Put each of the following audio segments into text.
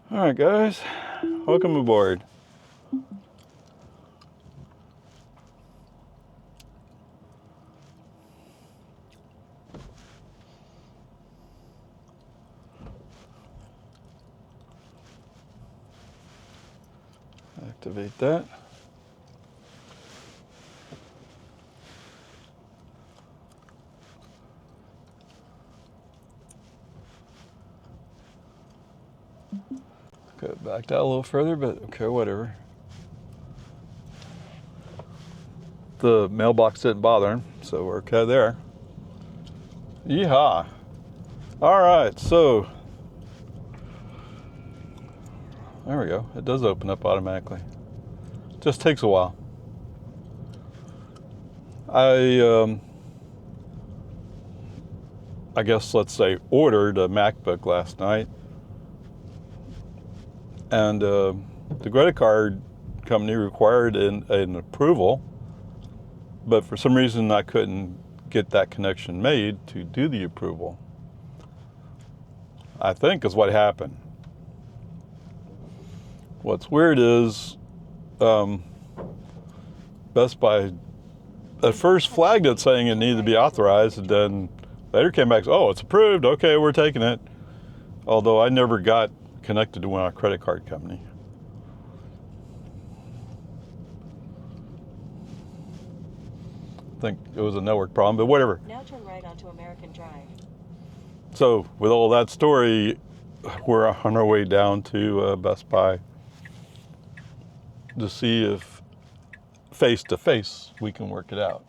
All right, guys, welcome aboard. Activate that. Go back out a little further, but okay, whatever. The mailbox didn't bother him, so we're okay there. Yeehaw. All right, so there we go. It does open up automatically. Just takes a while. I guess, let's say, ordered a MacBook last night, and the credit card company required an approval, but for some reason I couldn't get that connection made to do the approval. I think is what happened. What's weird is Best Buy at first flagged it saying it needed to be authorized, and then later came back, oh, it's approved, okay, we're taking it. Although I never got connected to our credit card company. I think it was a network problem, but whatever. Now turn right onto American Drive. So with all that story, we're on our way down to Best Buy to see if face-to-face we can work it out.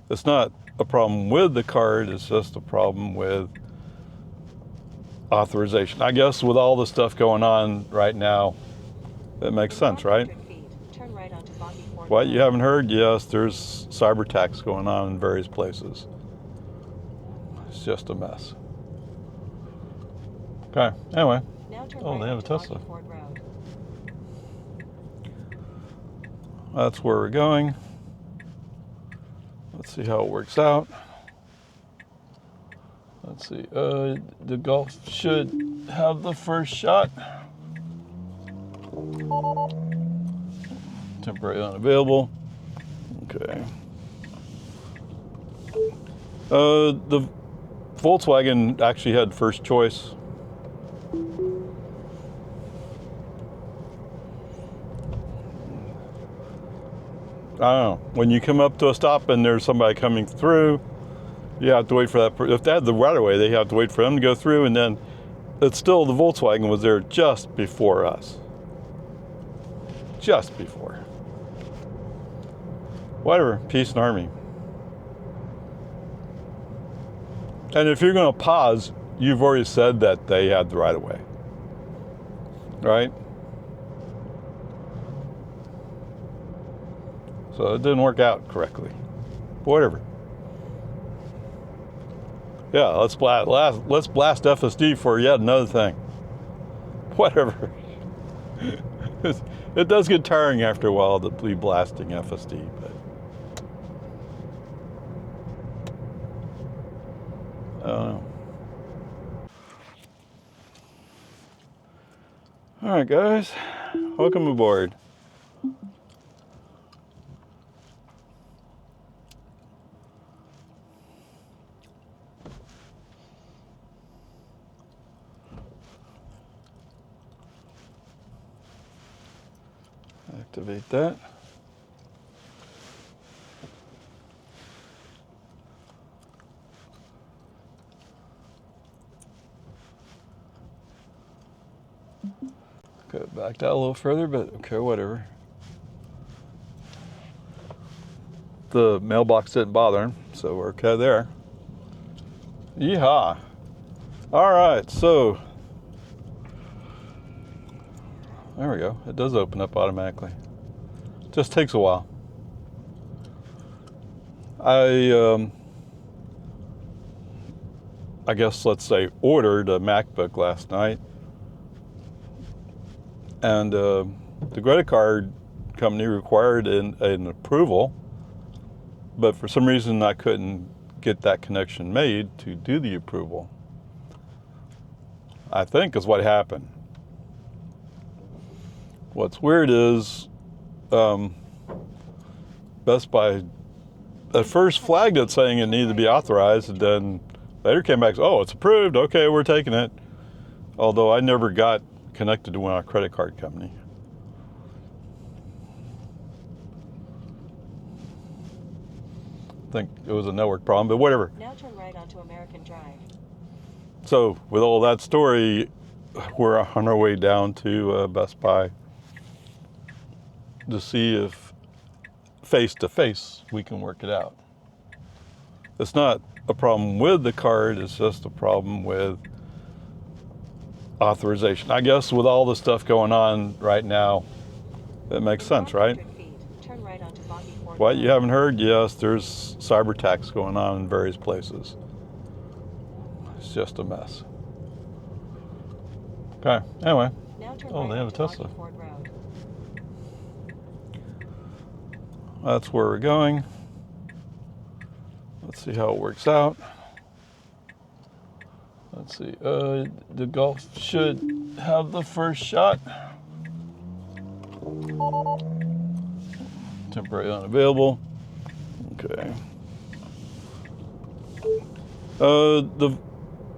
It's not a problem with the card, it's just a problem with authorization. I guess with all the stuff going on right now, it makes sense, right? Turn right onto What, you haven't heard? Yes, there's cyber attacks going on in various places. It's just a mess. Okay, anyway. Oh, they have a Tesla. That's where we're going. Let's see how it works out. Let's see, the Golf should have the first shot. Temporarily unavailable. Okay. The Volkswagen actually had first choice. I don't know. When you come up to a stop and there's somebody coming through, you have to wait for that. If they had the right of way, they have to wait for them to go through, and then it's still the Volkswagen was there just before us. Just before. Whatever, peace and harmony. And if you're going to pause, you've already said that they had the right of way, right? So it didn't work out correctly. Whatever. Yeah, let's blast FSD for yet another thing. Whatever. It does get tiring after a while to be blasting FSD, but I don't know. All right, guys, welcome aboard. Activate that. Go back out a little further, but okay, whatever. The mailbox didn't bother him, so we're okay there. Yeehaw. All right, so there we go. It does open up automatically. Just takes a while. I guess, let's say, ordered a MacBook last night, and the credit card company required an approval, but for some reason I couldn't get that connection made to do the approval. I think is what happened. What's weird is Best Buy at first flagged it saying it needed to be authorized, and then later came back and said, oh, it's approved. Okay, we're taking it. Although I never got connected to a credit card company. I think it was a network problem, but whatever. Now turn right onto American Drive. So with all that story, we're on our way down to Best Buy to see if face-to-face we can work it out. It's not a problem with the card, it's just a problem with authorization. I guess with all the stuff going on right now, it makes sense, right? 100 feet, turn right onto Boggy Ford What, Road. you haven't heard? Yes, there's cyber attacks going on in various places. It's just a mess. Okay, anyway. Now turn Oh, right they have a onto Tesla. Boggy Ford Road. That's where we're going. Let's see how it works out. Let's see, the Golf should have the first shot. Temporarily unavailable. Okay. The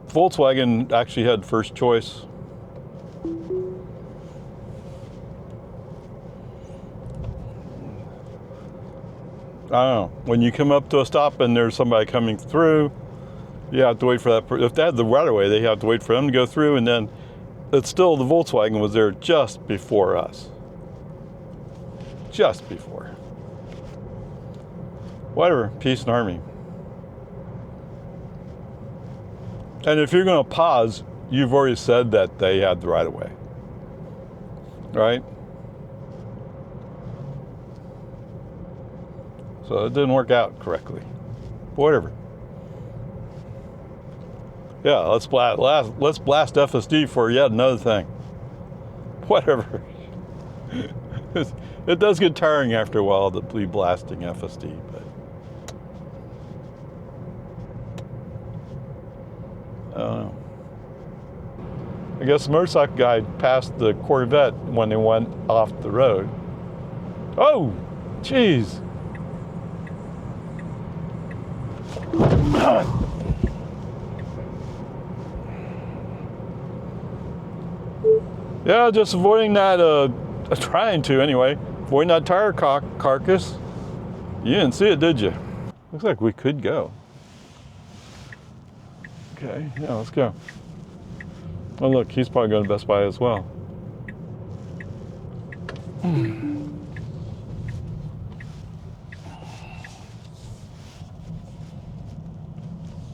Volkswagen actually had first choice. I don't know. When you come up to a stop and there's somebody coming through, you have to wait for that. If they had the right of way, they have to wait for them to go through, and then it's still the Volkswagen was there just before us. Just before. Whatever, peace and harmony. And if you're going to pause, you've already said that they had the right of way. Right? So it didn't work out correctly. Whatever. Yeah, let's blast FSD for yet another thing. Whatever. It does get tiring after a while to be blasting FSD, but I don't know. I guess the motorcycle guy passed the Corvette when they went off the road. Oh, jeez. Yeah, just avoiding that, trying to anyway, avoiding that tire carcass. You didn't see it, did you? Looks like we could go. Okay, yeah, let's go. Oh look, he's probably going to Best Buy as well.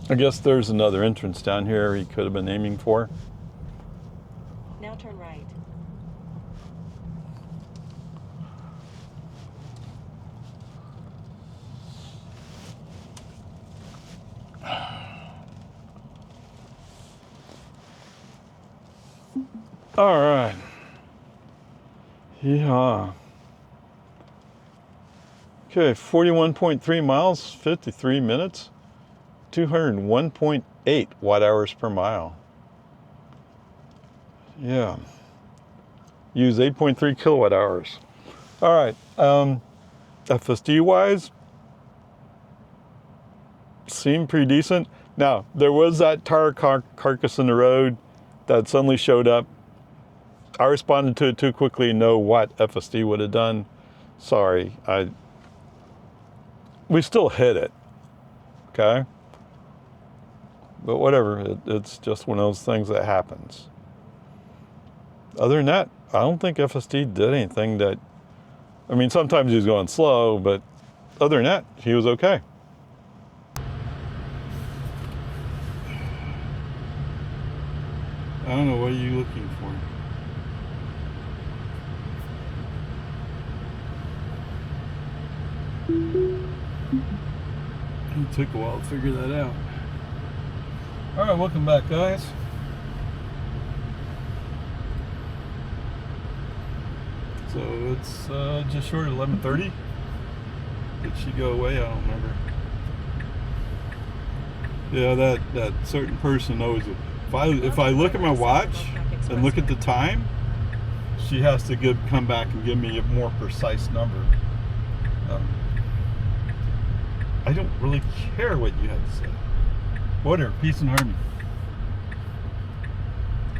I guess there's another entrance down here he could have been aiming for. Now turn right. All right. Yeah. Okay, 41.3 miles, 53 minutes, 201.8 watt hours per mile. Yeah. Use 8.3 kilowatt hours. All right. FSD wise, seemed pretty decent. Now, there was that tire carcass in the road that suddenly showed up. I responded to it too quickly to know what FSD would have done. Sorry, we still hit it, okay? But whatever, it's just one of those things that happens. Other than that, I don't think FSD did anything that, I mean, sometimes he was going slow, but other than that, he was okay. I don't know, what are you looking for? It took a while to figure that out. All right, welcome back, guys. So it's just short of 11:30. Did she go away? I don't remember. Yeah, that certain person always. If I look at my watch and look at the time, she has to come back and give me a more precise number. I don't really care what you have to say. Whatever, peace and harmony.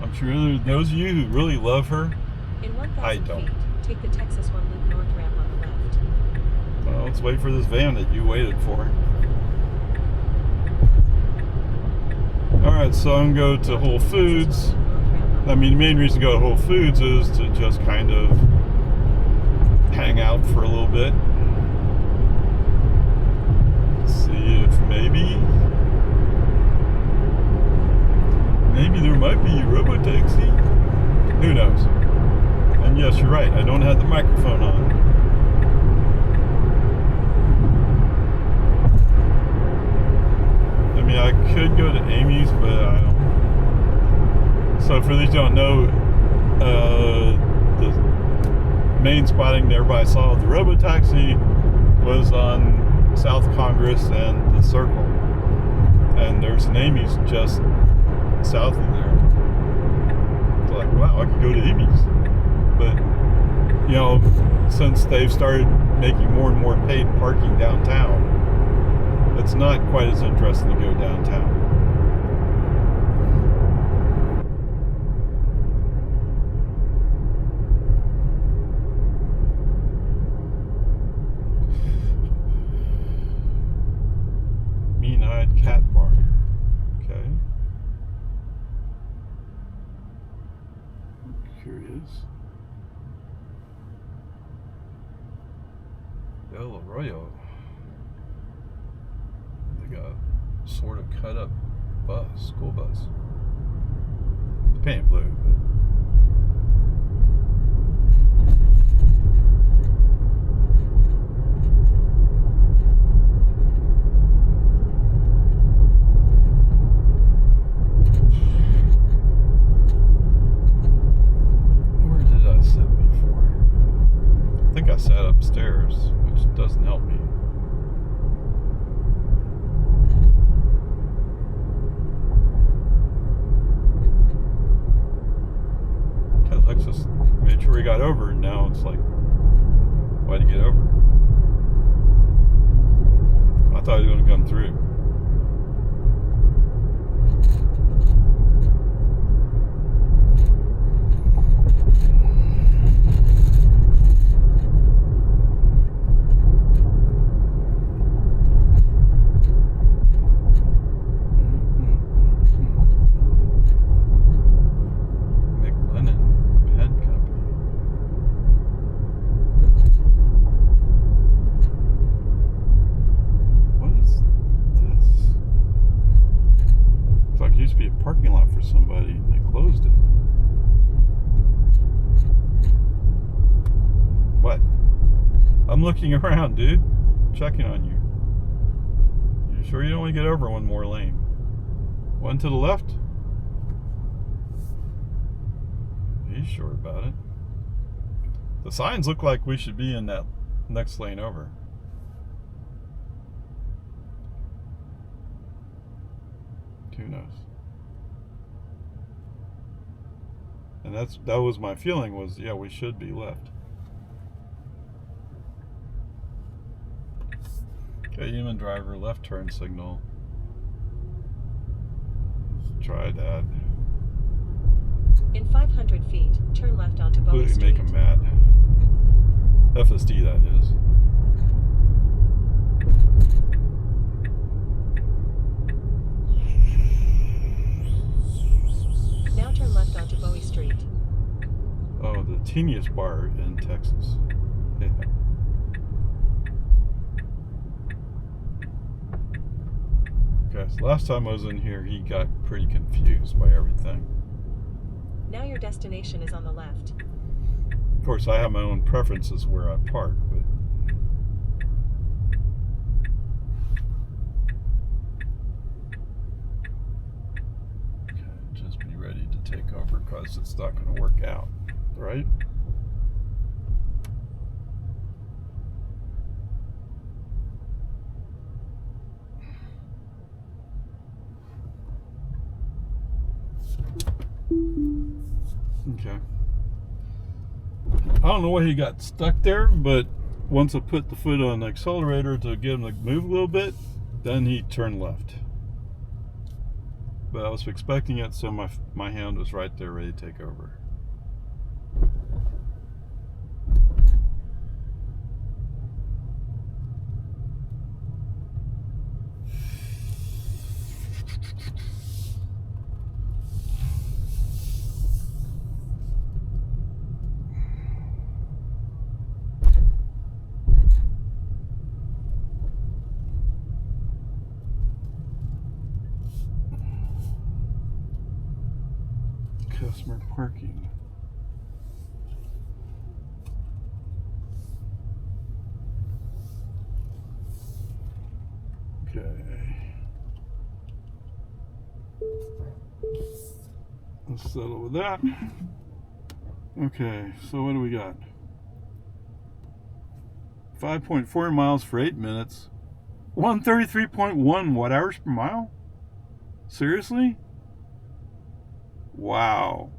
I'm sure those of you who really love her, In 1,000 I don't. feet, take the Texas 1 loop north ramp on the left. Well, let's wait for this van that you waited for. Alright, so I'm going to go to Whole Foods. I mean, the main reason to go to Whole Foods is to just kind of hang out for a little bit. See if maybe there might be a robo-taxi. Who knows? And yes, you're right, I don't have the microphone on. I mean, I could go to Amy's, but I don't. So for these who don't know, the main spotting that everybody saw of the robo-taxi was on South Congress and the Circle. And there's an Amy's just south of there. It's like, wow, I could go to Amy's. But, you know, since they've started making more and more paid parking downtown, it's not quite as interesting to go downtown. Mean-eyed cat bar. Okay. I'm curious. El Arroyo. They got a sort of cut up school bus. It's painted blue, but where did I sit before? I think I sat upstairs, which doesn't help me. Lexus made sure he got over, and now it's like, why'd he get over? I thought he was going to come through. Used to be a parking lot for somebody, and they closed it. What? I'm looking around, dude. Checking on you. You sure you don't want to get over one more lane? One to the left? He's sure about it. The signs look like we should be in that next lane over. Who knows? And that was my feeling was, yeah, we should be left. Okay, human driver, left turn signal. Let's try that. In 500 feet, turn left onto Bowie Completely Street. make them mad. FSD, that is. Now turn left onto Bowie Street. Oh, the teeniest bar in Texas. Yeah. Okay, so last time I was in here, he got pretty confused by everything. Now your destination is on the left. Of course, I have my own preferences where I park, but just be ready to take over because it's not going to work out, right? Okay. don't know why he got stuck there, but once I put the foot on the accelerator to get him to move a little bit, then he turned left. But I was expecting it, so my hand was right there ready to take over. Customer parking. Okay. Let's settle with that. Okay, so what do we got? 5.4 miles for 8 minutes. 133.1 watt-hours per mile? Seriously? Wow.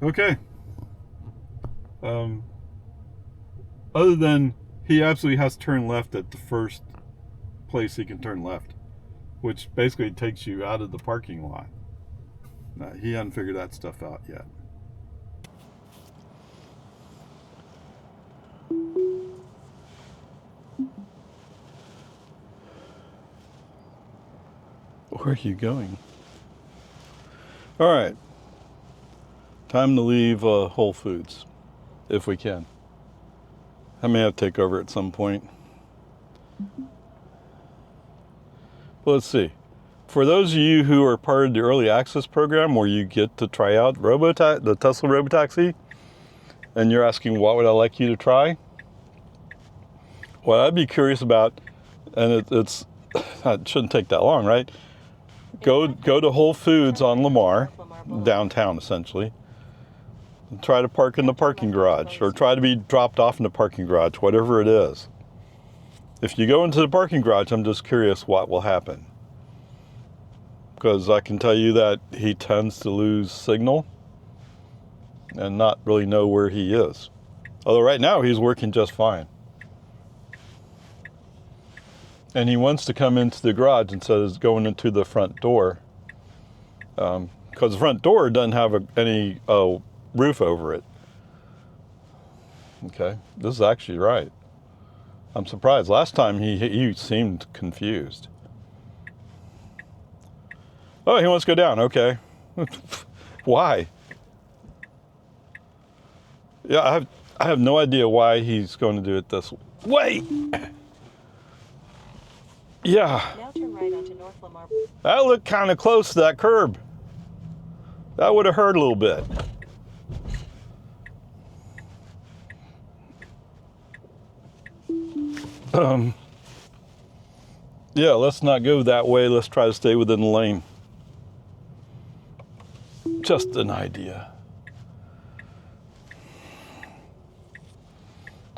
Okay. Other than he absolutely has to turn left at the first place he can turn left, which basically takes you out of the parking lot. No, he hasn't figured that stuff out yet. Where are you going? All right. Time to leave Whole Foods, if we can. I may have to take over at some point. But let's see. For those of you who are part of the early access program where you get to try out the Tesla Robotaxi, and you're asking what would I like you to try? What I'd be curious about, and it shouldn't take that long, right? Go to Whole Foods on Lamar, downtown essentially, and try to park in the parking garage, or try to be dropped off in the parking garage, whatever it is. If you go into the parking garage, I'm just curious what will happen. Because I can tell you that he tends to lose signal and not really know where he is. Although right now he's working just fine. And he wants to come into the garage instead of going into the front door. Because the front door doesn't have any roof over it. Okay, this is actually right. I'm surprised. Last time he seemed confused. Oh, he wants to go down. Okay. Why? Yeah, I have no idea why he's going to do it this way. Yeah. Now turn right onto North Lamar. That looked kind of close to that curb. That would have hurt a little bit. Yeah, let's not go that way. Let's try to stay within the lane. Just an idea.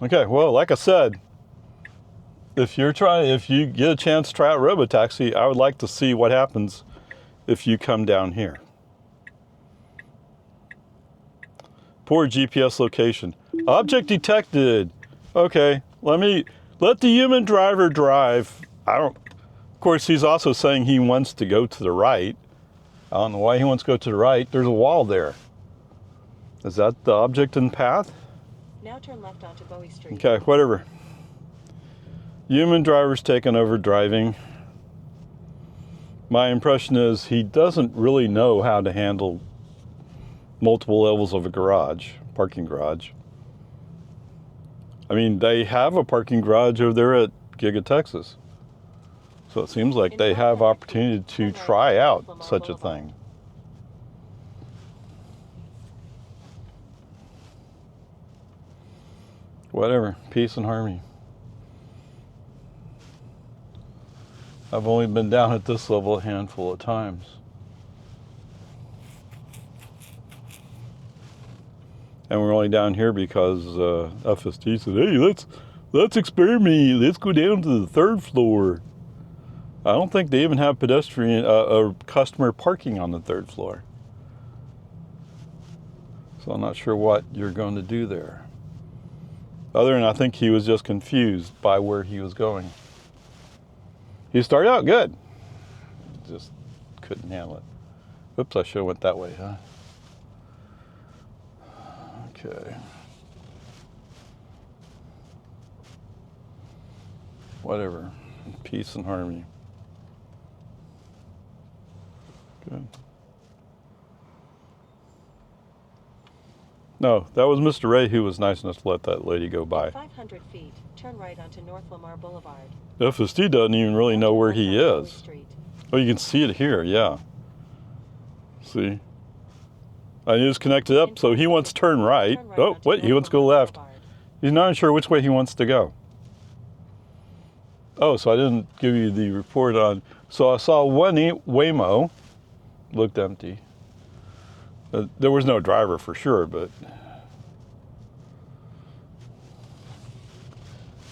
Okay, well, like I said, if you get a chance to try out Robotaxi, I would like to see what happens if you come down here. Poor GPS location. Object detected. Okay, let the human driver drive. Of course, he's also saying he wants to go to the right. I don't know why he wants to go to the right. There's a wall there. Is that the object in path? Now turn left onto Bowie Street. Okay, whatever. Human driver's taken over driving. My impression is he doesn't really know how to handle multiple levels of a parking garage. I mean, they have a parking garage over there at Giga Texas. So it seems like they have opportunity to try out such a thing. Whatever, peace and harmony. I've only been down at this level a handful of times. And we're only down here because FSD said, hey, let's experiment. Let's go down to the 3rd floor. I don't think they even have pedestrian or customer parking on the 3rd floor. So I'm not sure what you're going to do there. Other than I think he was just confused by where he was going. He started out good. Just couldn't handle it. Oops, I should have went that way, huh? Okay. Whatever. Peace and harmony. Good. No, that was Mr. Ray who was nice enough to let that lady go by. 500 feet, turn right onto North Lamar Boulevard. FSD doesn't even really know where he is. Street. Oh, you can see it here, yeah. See? I just connected up, so he wants to turn right. Oh, wait, he wants to go left. He's not sure which way he wants to go. Oh, so I didn't give you the report on. So I saw one Waymo, looked empty. There was no driver for sure, but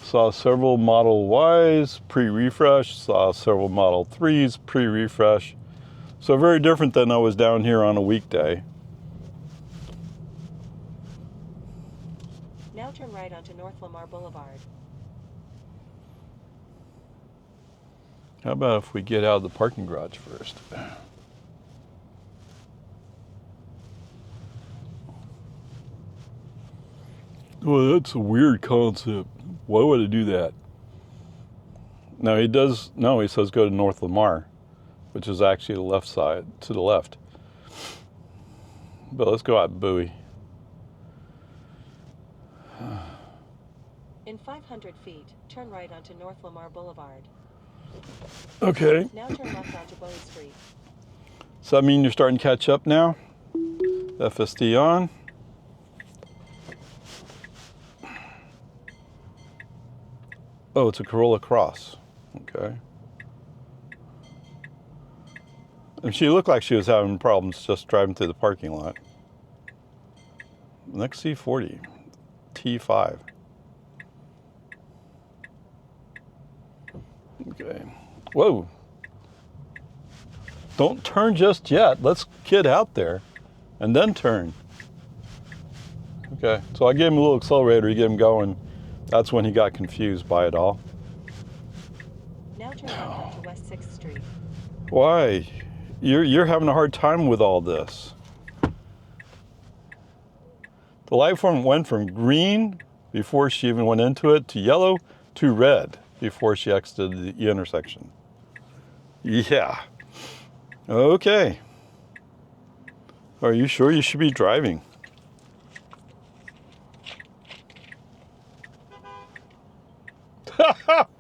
saw several Model Ys pre-refresh, saw several Model 3s pre-refresh. So very different than I was down here on a weekday. Now turn right onto North Lamar Boulevard. How about if we get out of the parking garage first? Well, that's a weird concept. Why would I do that? No, he does. No, he says go to North Lamar, which is actually the left side, to the left. But let's go out Bowie. In 500 feet, turn right onto North Lamar Boulevard. Okay. Now turn left onto Bowie Street. Does that mean you're starting to catch up now? FSD on. Oh, it's a Corolla Cross. Okay. And she looked like she was having problems just driving through the parking lot. Next C40, T5. Okay. Whoa. Don't turn just yet. Let's get out there and then turn. Okay. So I gave him a little accelerator to get him going. That's when he got confused by it all. Now turn left onto West 6th Street. Why? You're having a hard time with all this. The light form went from green before she even went into it to yellow to red before she exited the intersection. Yeah. Okay. Are you sure you should be driving?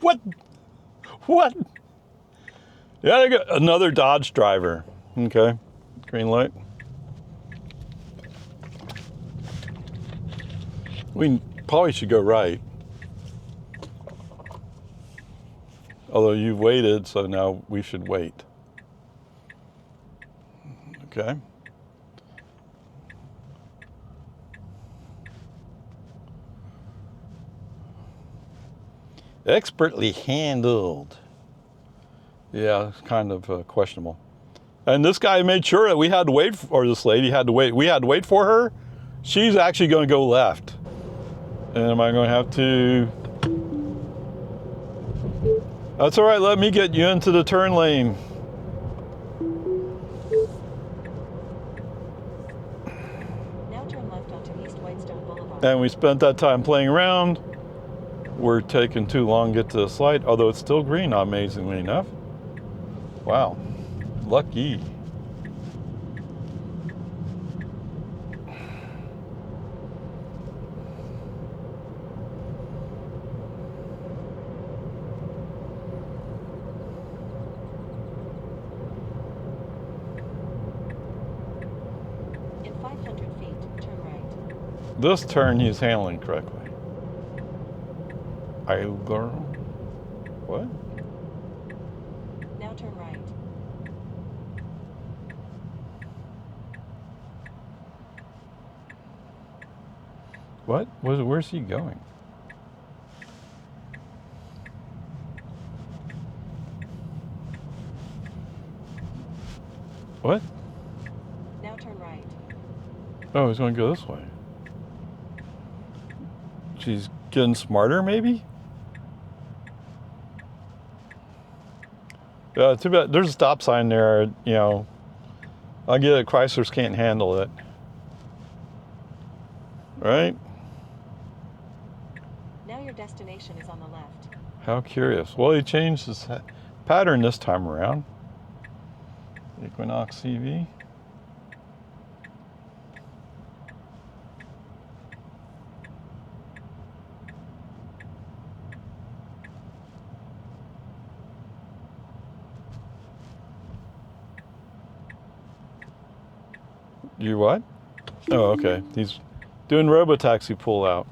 What? What? Yeah, I got another Dodge driver. Okay. Green light. We probably should go right. Although you've waited, so now we should wait. Okay. Expertly handled. Yeah, it's kind of questionable. And this guy made sure that we had to wait, or this lady had to wait. We had to wait for her. She's actually going to go left. And am I going to have to? That's all right. Let me get you into the turn lane. Now turn left onto East Whitestone Boulevard. And we spent that time playing around. We're taking too long to get to this light, although it's still green, amazingly enough. Wow, lucky. In 500 feet, turn right. This turn he's handling correctly. Girl. What? Now turn right. What? Where's he going? What? Now turn right. Oh, he's going to go this way. She's getting smarter, maybe? Too bad. There's a stop sign there, you know. I get it, Chryslers can't handle it. Right? Now your destination is on the left. How curious. Well, he changed his pattern this time around. Equinox CV. You what? Oh, okay. He's doing robotaxi pull out.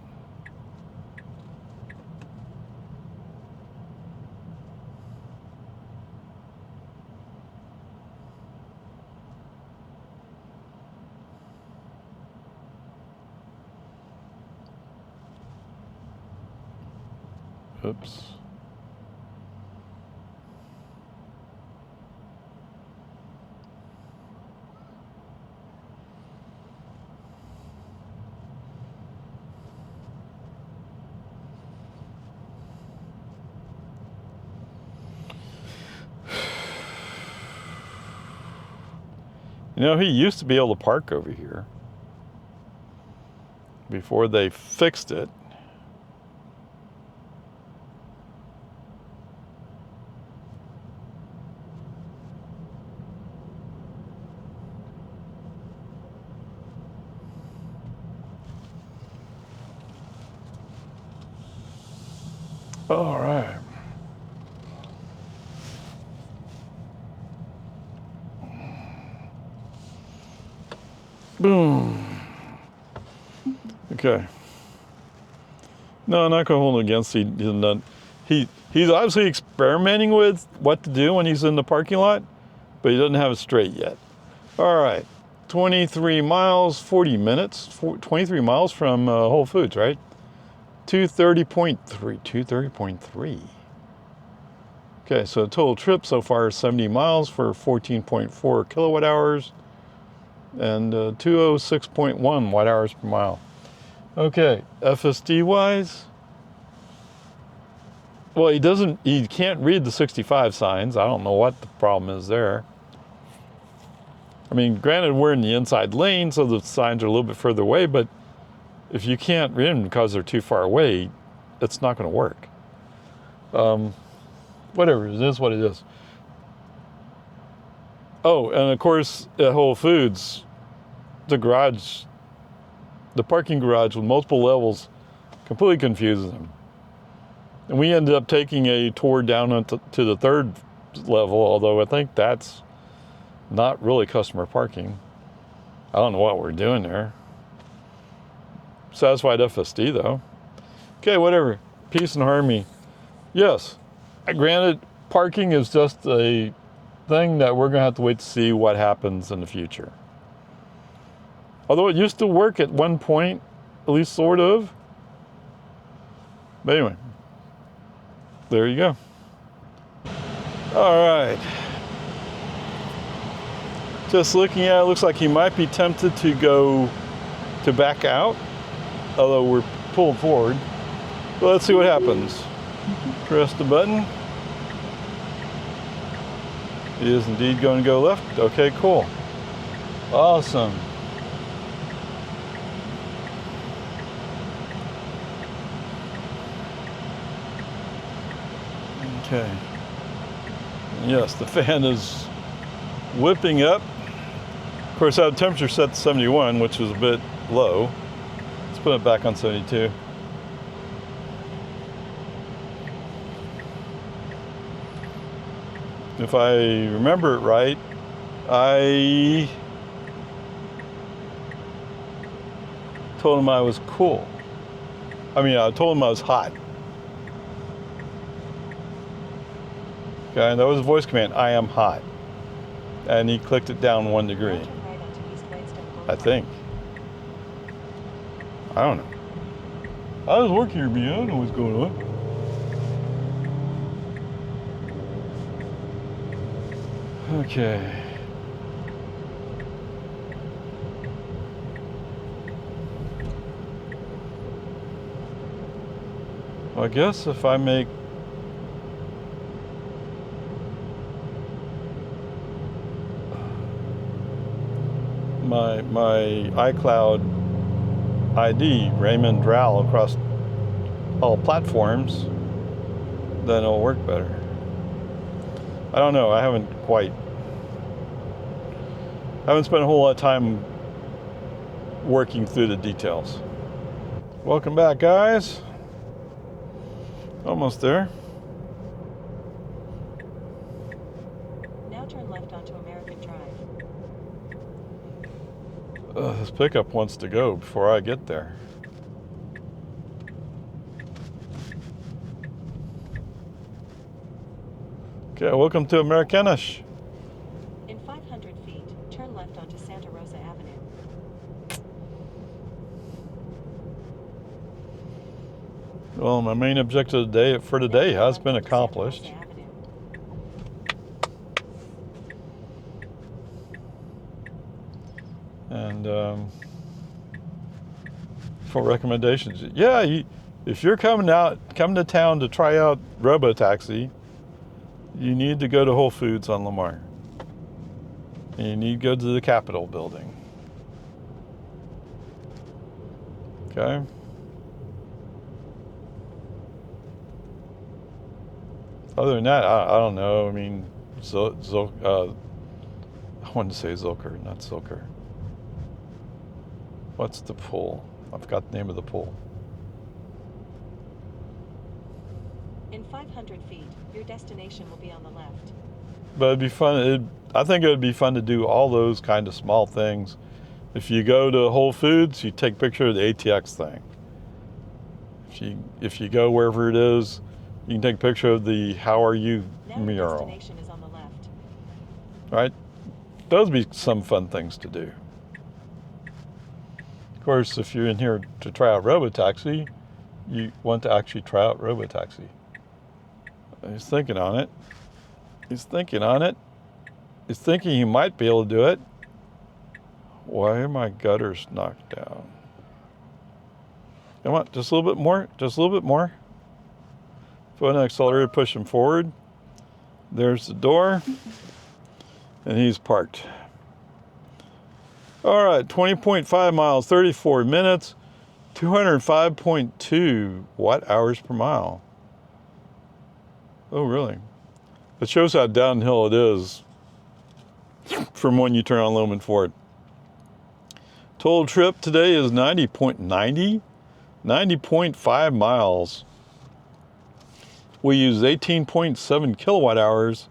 Oops. You know, he used to be able to park over here before they fixed it. All right. Boom. Okay. No, I'm not going to hold him against he's obviously experimenting with what to do when he's in the parking lot, but he doesn't have it straight yet. All right. 23 miles, 40 minutes. 23 miles from Whole Foods, right? 230.3. 230.3. Okay, so the total trip so far is 70 miles for 14.4 kilowatt hours and 206.1 watt hours per mile. Okay, FSD wise, well, he can't read the 65 signs. I don't know what the problem is there. I mean, granted, we're in the inside lane, so the signs are a little bit further away, but if you can't read them because they're too far away, it's not going to work. Whatever, it is what it is. Oh, and of course, at Whole Foods, the parking garage with multiple levels completely confuses them. And we ended up taking a tour down to the third level, although I think that's not really customer parking. I don't know what we're doing there. Satisfied FSD though. Okay, whatever. Peace and harmony. Yes, granted, parking is just a thing that we're going to have to wait to see what happens in the future. Although it used to work at one point, at least sort of. But anyway, there you go. All right. Just looking at it, looks like he might be tempted to back out, although we're pulled forward. But let's see what happens. Press the button. It is indeed going to go left. Okay, cool. Awesome. Okay. Yes, the fan is whipping up. Of course, I have temperature set to 71, which is a bit low. Let's put it back on 72. If I remember it right, I told him I was cool. I told him I was hot. Okay, that was a voice command. I am hot. And he clicked it down 1 degree. I think. I don't know. I was working here, but I don't know what's going on. Okay. I guess if I make my iCloud ID, Raymond Drowl, across all platforms, then it'll work better. I don't know. I haven't spent a whole lot of time working through the details. Welcome back, guys. Almost there. Now turn left onto American Drive. This pickup wants to go before I get there. Okay, welcome to Americanish. In 500 feet, turn left onto Santa Rosa Avenue. Well, my main objective for today has been accomplished. And for recommendations, yeah, if you're coming to town to try out Robotaxi, you need to go to Whole Foods on Lamar. And you need to go to the Capitol building. Okay? Other than that, I don't know. I mean, I wanted to say Zilker, not Zilker. What's the pool? I forgot the name of the pool. In 500 feet, your destination will be on the left. But it'd be fun. I think it would be fun to do all those kind of small things. If you go to Whole Foods, you take a picture of the ATX thing. If you go wherever it is, you can take a picture of the "How are you" mural. Your destination is on the left. Right? Those would be some fun things to do. Of course, if you're in here to try out Robotaxi, you want to actually try out Robotaxi. He's thinking on it. He's thinking he might be able to do it. Why are my gutters knocked down? Come on, just a little bit more. Just a little bit more. Foot on the accelerator, push him forward. There's the door. And he's parked. All right, 20.5 miles, 34 minutes, 205.2 watt-hours per mile. Oh, really? It shows how downhill it is from when you turn on Lumen Ford. Total trip today is 90.5 miles. We use 18.7 kilowatt hours,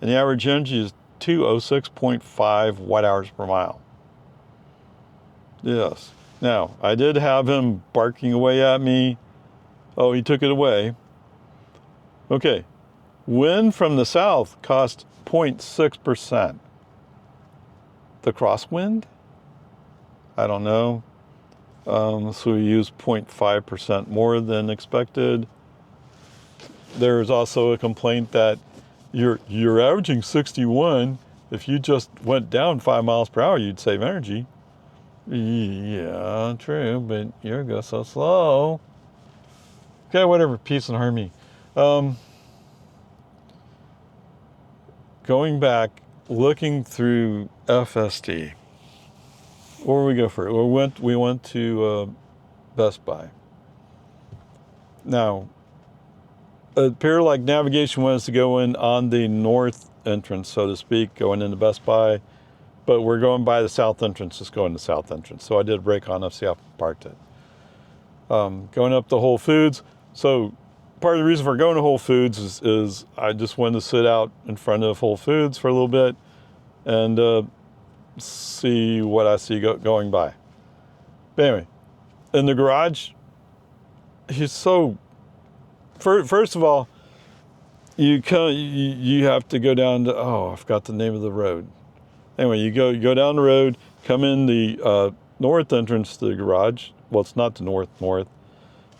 and the average energy is 206.5 watt-hours per mile. Yes. Now, I did have him barking away at me. Oh, he took it away. Okay. Wind from the south cost 0.6%. The crosswind? I don't know. So we used 0.5% more than expected. There's also a complaint that you're averaging 61. If you just went down 5 miles per hour, you'd save energy. Yeah, true, but you go so slow. Okay, whatever, peace and harmony. Going back, looking through FSD. Where did we go first? We went to Best Buy. Now, it appeared like navigation wants to go in on the north entrance, so to speak, going into Best Buy. But we're going by the south entrance, just going to the south entrance. So I did brake on up, see how parked it. Going up to Whole Foods. So part of the reason for going to Whole Foods is I just wanted to sit out in front of Whole Foods for a little bit and see what I see going by. But anyway, in the garage, he's so... First of all, you have to go down to... Oh, I forgot the name of the road. Anyway, you go down the road, come in the north entrance to the garage. Well, it's not the north. But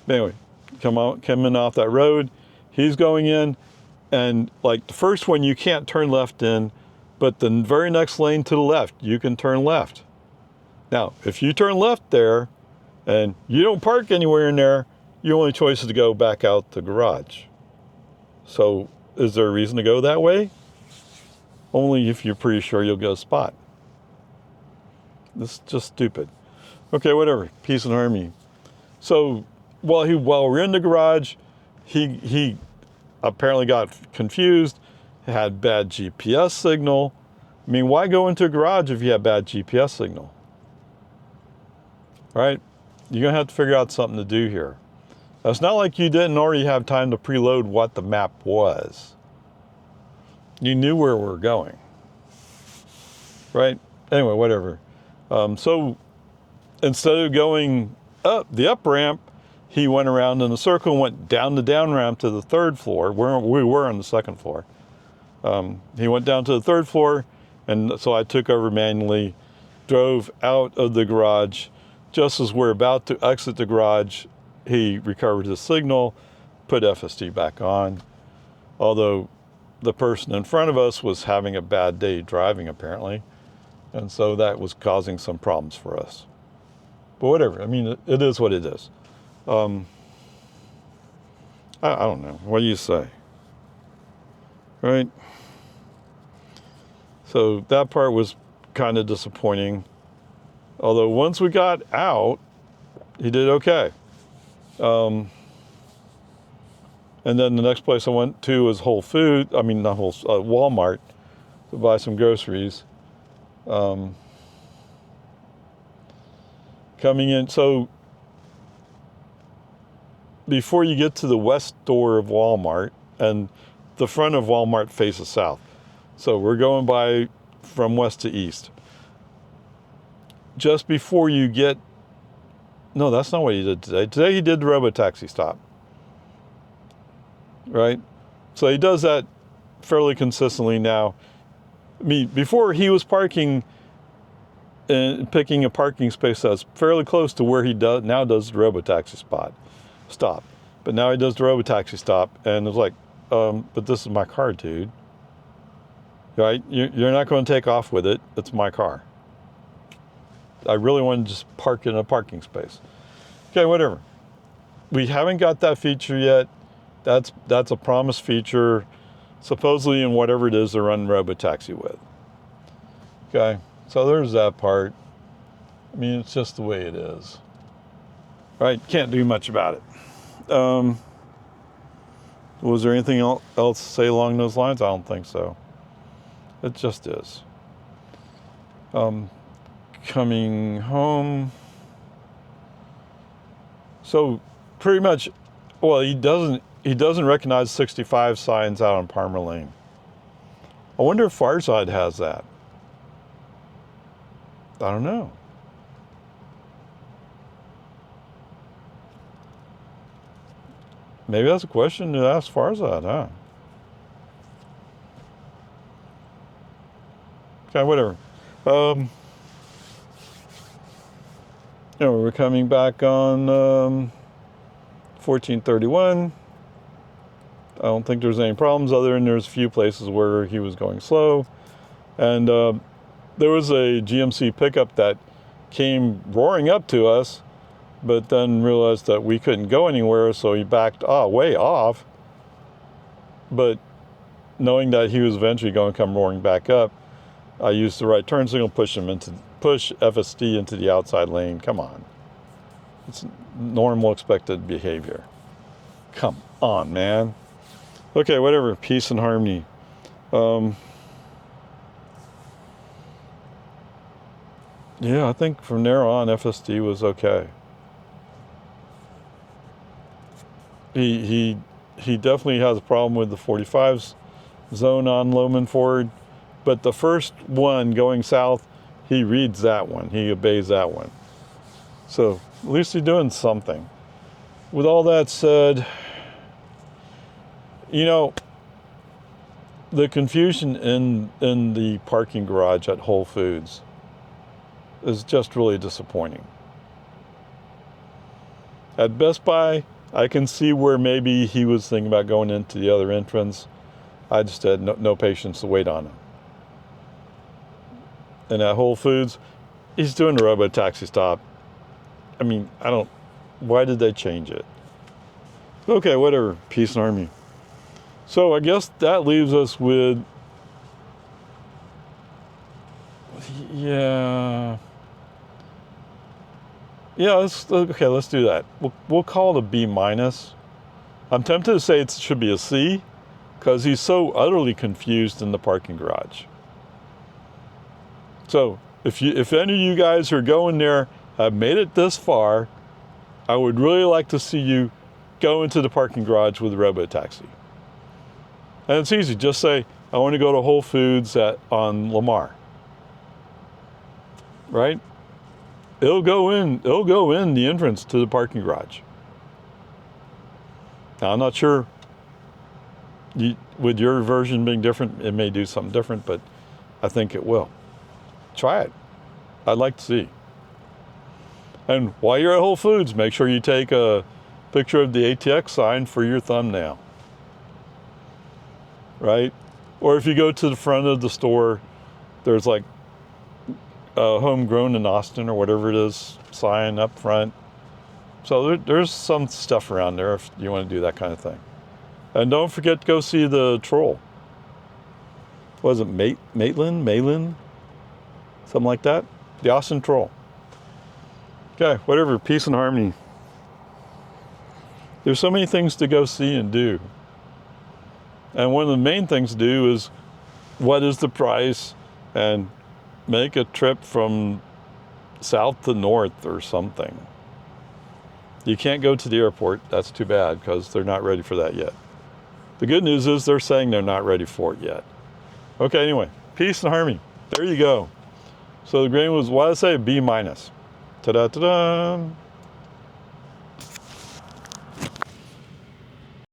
anyway, come in off that road. He's going in, and like the first one, you can't turn left in, but the very next lane to the left, you can turn left. Now, if you turn left there, and you don't park anywhere in there, your only choice is to go back out the garage. So is there a reason to go that way? Only if you're pretty sure you'll get a spot. This is just stupid. Okay, whatever. Peace and harmony. So while we're in the garage, he apparently got confused, had bad GPS signal. I mean, why go into a garage if you have bad GPS signal? Right? You're going to have to figure out something to do here. It's not like you didn't already have time to preload what the map was. You knew where we were going. Right? Anyway, whatever. So instead of going up the up ramp, he went around in a circle and went down the down ramp to the third floor. We were on the second floor. He went down to the third floor, and so I took over manually, drove out of the garage. Just as we're about to exit the garage, he recovered his signal, put FSD back on. Although the person in front of us was having a bad day driving, apparently. And so that was causing some problems for us. But whatever, I mean, it is what it is. I don't know. What do you say? Right? So that part was kind of disappointing. Although once we got out, he did okay. And then the next place I went to was Walmart to buy some groceries. Coming in, so before you get to the west door of Walmart, and the front of Walmart faces south. So we're going by from west to east. Just before you get, no, that's not what he did today. Today he did the robo-taxi stop. Right? So he does that fairly consistently now. I mean, before he was parking and picking a parking space that's fairly close to where he now does the robo-taxi stop. But now he does the robo-taxi stop, and it's like, but this is my car, dude. Right? You're not going to take off with it. It's my car. I really want to just park in a parking space. Okay, whatever. We haven't got that feature yet. That's a promised feature, supposedly in whatever it is they're running robo-taxi with. Okay, so there's that part. I mean, it's just the way it is. Right? Can't do much about it. Was there anything else to say along those lines? I don't think so. It just is. Coming home. So pretty much, well, he doesn't recognize 65 signs out on Palmer Lane. I wonder if Farside has that. I don't know. Maybe that's a question to ask Farside, huh? Okay, whatever. We're coming back on 1431. I don't think there's any problems other than there's a few places where he was going slow. And there was a GMC pickup that came roaring up to us, but then realized that we couldn't go anywhere, so he backed way off. But knowing that he was eventually going to come roaring back up, I used the right turn signal, push FSD into the outside lane. Come on. It's normal expected behavior. Come on, man. Okay, whatever. Peace and harmony. Yeah, I think from there on, FSD was okay. He definitely has a problem with the 45s zone on Loman Ford, but the first one going south, he reads that one. He obeys that one. So at least he's doing something. With all that said, the confusion in the parking garage at Whole Foods is just really disappointing. At Best Buy, I can see where maybe he was thinking about going into the other entrance. I just had no patience to wait on him. And at Whole Foods, he's doing a robo-taxi stop. I mean, why did they change it? Okay, whatever. Peace and harmony. So I guess that leaves us with, yeah, let's do that. We'll call it a B minus. I'm tempted to say it should be a C because he's so utterly confused in the parking garage. So if any of you guys who are going there have made it this far, I would really like to see you go into the parking garage with a robo-taxi. And it's easy. Just say, I want to go to Whole Foods on Lamar. Right? It'll go in the entrance to the parking garage. Now, I'm not sure, with your version being different, it may do something different, but I think it will. Try it. I'd like to see. And while you're at Whole Foods, make sure you take a picture of the ATX sign for your thumbnail. Right? Or if you go to the front of the store, there's like a homegrown in Austin or whatever it is sign up front. So there's some stuff around there if you want to do that kind of thing. And don't forget to go see the troll. What is it, Maitland? Something like that? The Austin troll. Okay, whatever, peace and harmony. There's so many things to go see and do. And one of the main things to do is, what is the price? And make a trip from south to north or something. You can't go to the airport. That's too bad because they're not ready for that yet. The good news is they're saying they're not ready for it yet. Okay, anyway, peace and harmony. There you go. So the grade was, what did I say? B minus. Ta-da, ta-da.